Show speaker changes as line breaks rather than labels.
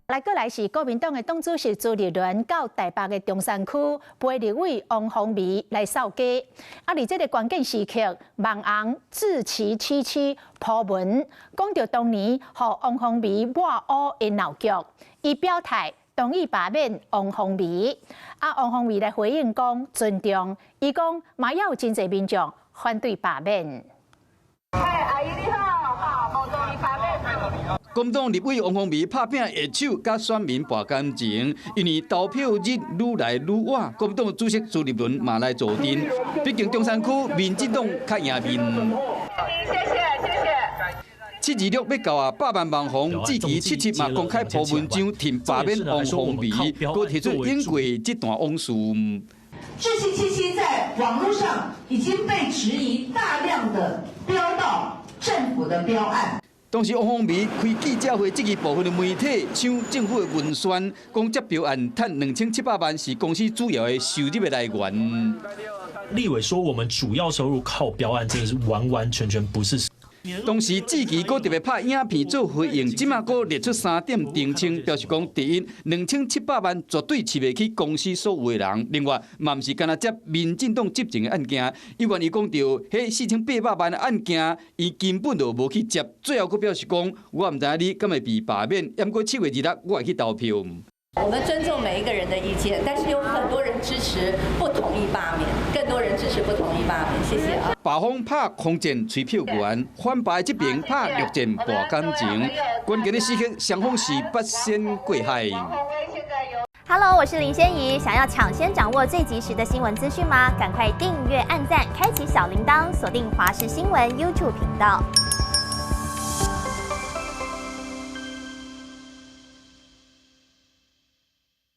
来是国民党的党主席朱立伦到台北的中山区陪立委王鴻薇来扫街。而这个关键时刻，网红志奇七七po文，讲到当年和王鴻薇抹黑的闹剧，伊表态同意罢免王鴻薇。王鴻薇来回应讲尊重，伊讲嘛也有真侪民众反对罢免。
阿姨你好，无同意罢免。
国民党立委王鴻薇拍拼下手，甲选民博感情，因为投票日愈来愈晚，国民党主席朱立伦嘛来坐镇。毕竟中山区民进党较赢面。
谢谢。
726要到100万网红，志奇77嘛公开po文章，挺罢免王鴻薇，佮提出因过这段往事。
志奇77在网络上已经被质疑大量的标到政府的标案。
当时王鴻薇开记者会，质疑部分的媒体抢政府的文宣，讲这标案赚2700万是公司主要的收入的来源。
立委说，我们主要收入靠标案，真的是完完全全不是。
当时志奇佫特别拍影片做回应，即马佫列出3点澄清，表示讲第一，2700万绝对饲袂起公司所有的人。另外，嘛毋是干那接民进党执政的案件，伊愿意讲到迄4800万的案件，伊根本就无去接。最后佫表示讲，我毋知影你敢会被罢免，抑过7月26我会去投票。
我们尊重每一个人的意见，但是有很多人支持不同意罢免，更多人支持不同意罢免。谢谢啊。
罢方拍空战吹票员，反罢这边拍绿箭博感情。关键的时刻，双方是八仙过海。
Hello， 我是林仙怡。想要抢先掌握最及时的新闻资讯吗？赶快订阅、按赞、开启小铃铛，锁定华视新闻 YouTube 频道。